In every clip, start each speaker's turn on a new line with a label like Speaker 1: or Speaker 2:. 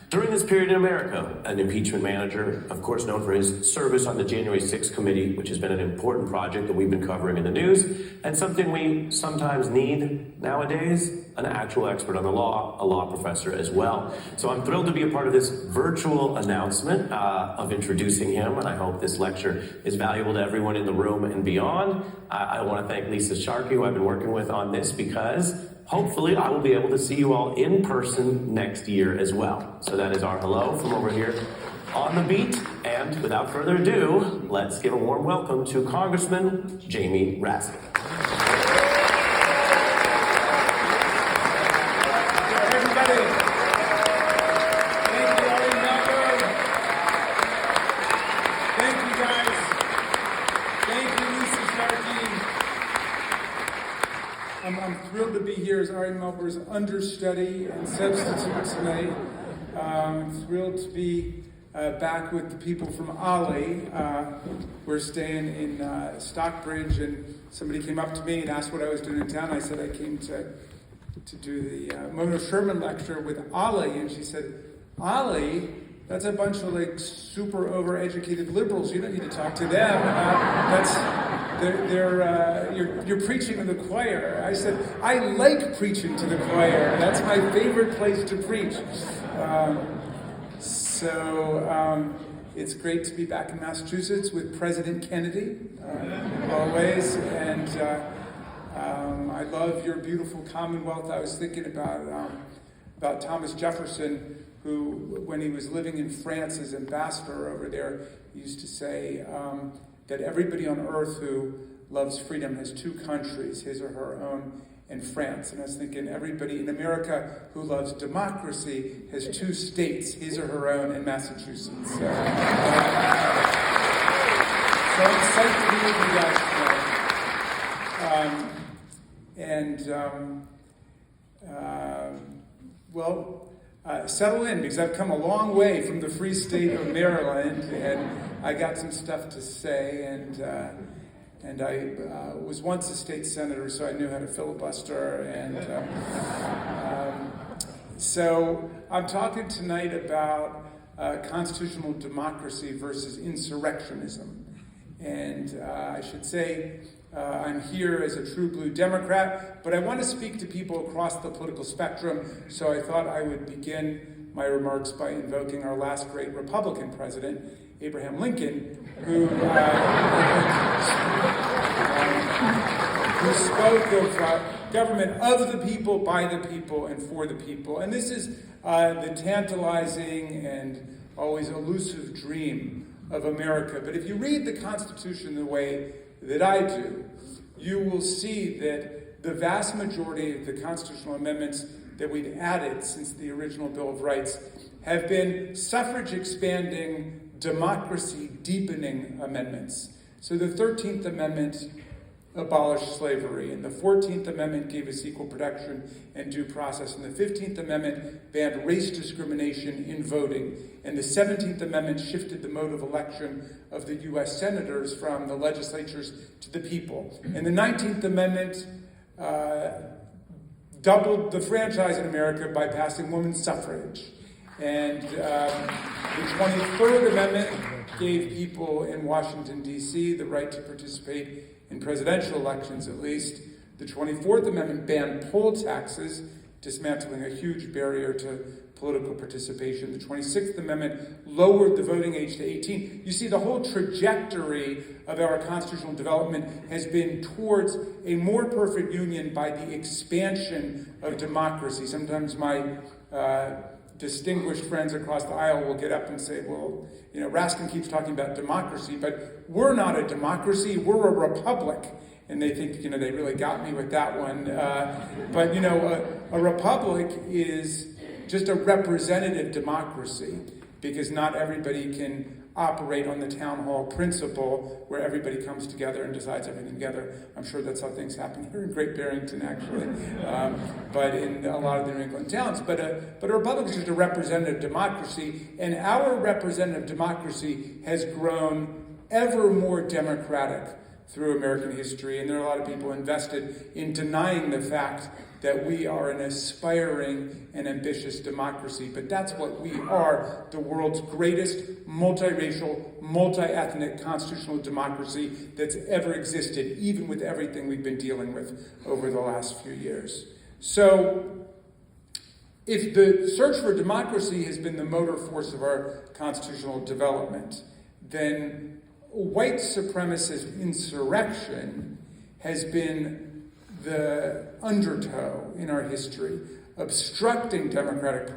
Speaker 1: During this period in America, an impeachment manager, of course known for his service on the January 6th committee, which has been an important project that we've been covering in the news, and something we sometimes need nowadays, an actual expert on the law, a law professor as well. So I'm thrilled to be a part of this virtual announcement of introducing him, and I hope this lecture is valuable to everyone in the room and beyond. I want to thank Lisa Sharkey, who I've been working with on this, because hopefully I will be able to see you all in person next year as well. So that is our hello from over here on the beat. And without further ado, let's give a warm welcome to Congressman Jamie Raskin.
Speaker 2: Everybody, thank you, Ari Melber. Thank you, guys. Thank you, Lisa Sharkey. I'm thrilled to be here as Ari Melber's understudy and substitute tonight. I'm thrilled to be back with the people from Ali. We're staying in Stockbridge, and somebody came up to me and asked what I was doing in town. I said I came to do the Mona Sherman lecture with Ali, and she said, Ali? That's a bunch of like super overeducated liberals. You don't need to talk to them. You're preaching to the choir. I said, I like preaching to the choir. That's my favorite place to preach. It's great to be back in Massachusetts with President Kennedy, always. And I love your beautiful Commonwealth. I was thinking about Thomas Jefferson, who, when he was living in France as ambassador over there, used to say that everybody on earth who loves freedom has two countries, his or her own, and France. And I was thinking everybody in America who loves democracy has two states, his or her own, and Massachusetts. So I'm excited to be with you guys tonight. Settle in, because I've come a long way from the free state of Maryland, and I got some stuff to say, and I was once a state senator, so I knew how to filibuster, and so I'm talking tonight about constitutional democracy versus insurrectionism, and I should say I'm here as a true blue Democrat, but I want to speak to people across the political spectrum, so I thought I would begin my remarks by invoking our last great Republican president, Abraham Lincoln, who spoke of government of the people, by the people, and for the people. And this is the tantalizing and always elusive dream of America. But if you read the Constitution the way that I do, you will see that the vast majority of the constitutional amendments that we've added since the original Bill of Rights have been suffrage expanding, democracy deepening amendments. So the 13th Amendment abolished slavery, and the 14th Amendment gave us equal protection and due process, and the 15th Amendment banned race discrimination in voting, and the 17th Amendment shifted the mode of election of the U.S. senators from the legislatures to the people. And the 19th Amendment doubled the franchise in America by passing women's suffrage. And the 23rd Amendment gave people in Washington, D.C. the right to participate in presidential elections, at least. The 24th Amendment banned poll taxes, dismantling a huge barrier to political participation. The 26th Amendment lowered the voting age to 18. You see, the whole trajectory of our constitutional development has been towards a more perfect union by the expansion of democracy. Sometimes my distinguished friends across the aisle will get up and say, well, Raskin keeps talking about democracy, but we're not a democracy, we're a republic. And they think, they really got me with that one. But a republic is just a representative democracy, because not everybody can operate on the town hall principle where everybody comes together and decides everything together. I'm sure that's how things happen here in Great Barrington, actually, but in a lot of the New England towns. But a republic is just a representative democracy, and our representative democracy has grown ever more democratic through American history, and there are a lot of people invested in denying the fact that we are an aspiring and ambitious democracy, but that's what we are, the world's greatest multiracial, multi-ethnic constitutional democracy that's ever existed, even with everything we've been dealing with over the last few years. So, if the search for democracy has been the motor force of our constitutional development, then white supremacist insurrection has been the undertow in our history, obstructing democratic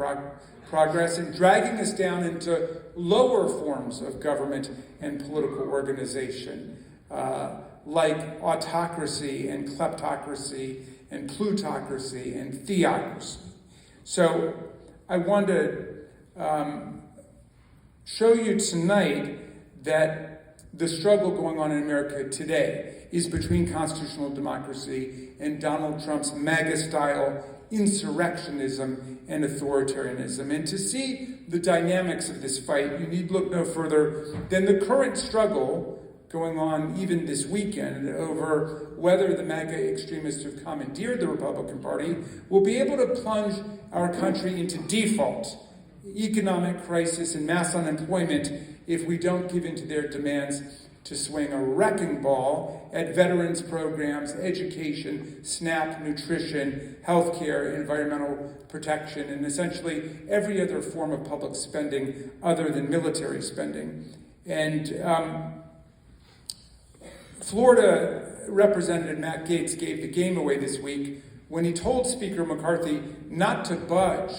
Speaker 2: progress and dragging us down into lower forms of government and political organization, like autocracy and kleptocracy and plutocracy and theocracy. So I want to show you tonight that the struggle going on in America today is between constitutional democracy and Donald Trump's MAGA-style insurrectionism and authoritarianism. And to see the dynamics of this fight, you need look no further than the current struggle going on even this weekend over whether the MAGA extremists who've commandeered the Republican Party will be able to plunge our country into default, economic crisis, and mass unemployment if we don't give in to their demands to swing a wrecking ball at veterans programs, education, SNAP, nutrition, healthcare, environmental protection, and essentially every other form of public spending other than military spending. And Florida Representative Matt Gaetz gave the game away this week when he told Speaker McCarthy not to budge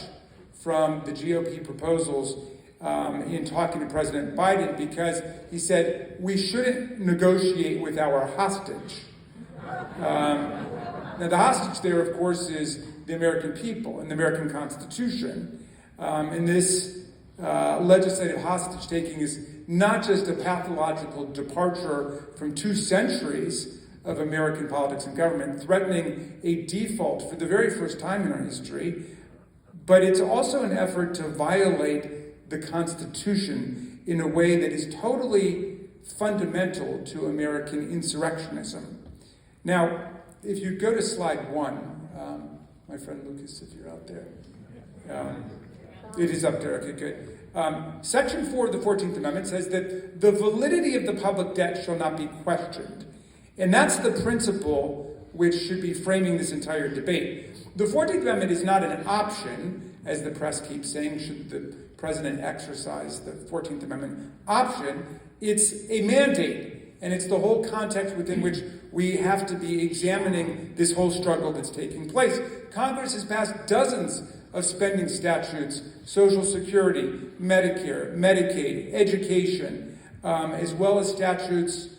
Speaker 2: from the GOP proposals in talking to President Biden, because he said we shouldn't negotiate with our hostage. Now the hostage there, of course, is the American people and the American Constitution. And this legislative hostage taking is not just a pathological departure from 2 centuries of American politics and government, threatening a default for the very first time in our history, but it's also an effort to violate the Constitution in a way that is totally fundamental to American insurrectionism. Now, if you go to slide 1, my friend Lucas, if you're out there. It is up there, okay, good. Section 4 of the 14th Amendment says that the validity of the public debt shall not be questioned. And that's the principle which should be framing this entire debate. The 14th Amendment is not an option, as the press keeps saying, should the president exercise the 14th Amendment option. It's a mandate, and it's the whole context within which we have to be examining this whole struggle that's taking place. Congress has passed dozens of spending statutes, Social Security, Medicare, Medicaid, education, as well as statutes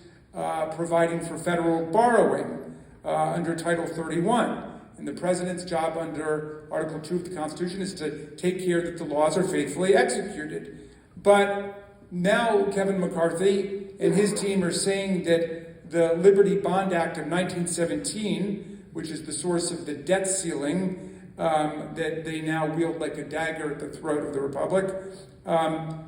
Speaker 2: providing for federal borrowing under Title 31. And the president's job under Article 2 of the Constitution is to take care that the laws are faithfully executed. But now Kevin McCarthy and his team are saying that the Liberty Bond Act of 1917, which is the source of the debt ceiling that they now wield like a dagger at the throat of the Republic,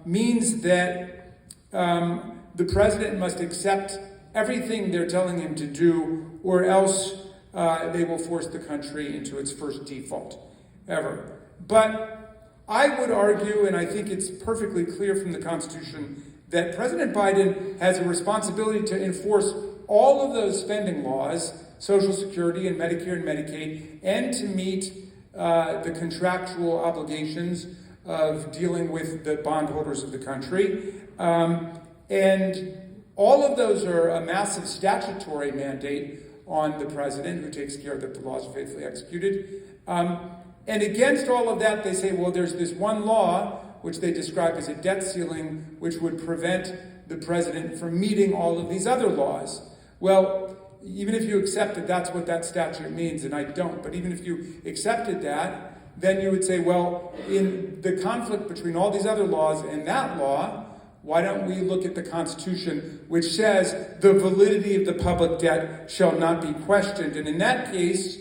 Speaker 2: means that the president must accept everything they're telling him to do, or else they will force the country into its first default ever. But I would argue, and I think it's perfectly clear from the Constitution, that President Biden has a responsibility to enforce all of those spending laws, Social Security and Medicare and Medicaid, and to meet the contractual obligations of dealing with the bondholders of the country. And all of those are a massive statutory mandate on the president, who takes care that the laws are faithfully executed. And against all of that, they say, well, there's this one law, which they describe as a debt ceiling, which would prevent the president from meeting all of these other laws. Well, even if you accept that that's what that statute means, and I don't, but even if you accepted that, then you would say, well, in the conflict between all these other laws and that law, why don't we look at the Constitution, which says the validity of the public debt shall not be questioned? And in that case,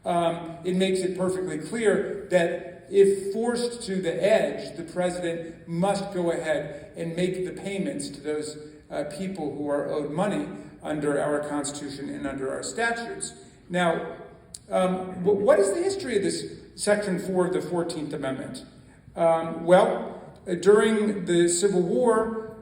Speaker 2: it makes it perfectly clear that if forced to the edge, the president must go ahead and make the payments to those people who are owed money under our Constitution and under our statutes. Now, What is the history of this Section 4 of the 14th Amendment? During the Civil War,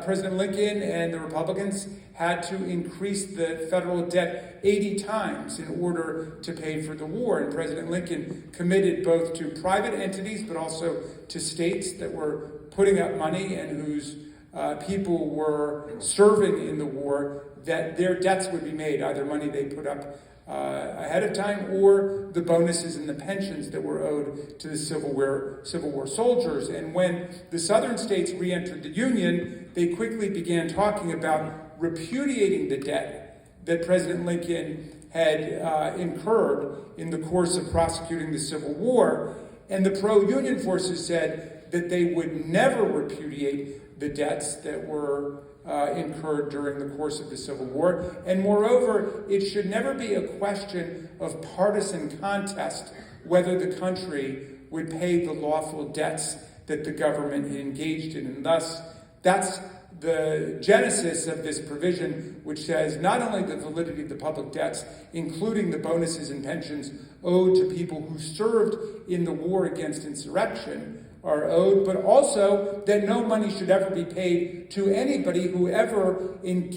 Speaker 2: President Lincoln and the Republicans had to increase the federal debt 80 times in order to pay for the war. And President Lincoln committed both to private entities, but also to states that were putting up money and whose people were serving in the war, that their debts would be made, either money they put up ahead of time or the bonuses and the pensions that were owed to the Civil War soldiers. And when the southern states re-entered the Union, they quickly began talking about repudiating the debt that President Lincoln had incurred in the course of prosecuting the Civil War. And the pro-Union forces said that they would never repudiate the debts that were incurred during the course of the Civil War. And moreover, it should never be a question of partisan contest whether the country would pay the lawful debts that the government engaged in. And thus, that's the genesis of this provision, which says not only the validity of the public debts, including the bonuses and pensions owed to people who served in the war against insurrection, are owed, but also that no money should ever be paid to anybody who ever engaged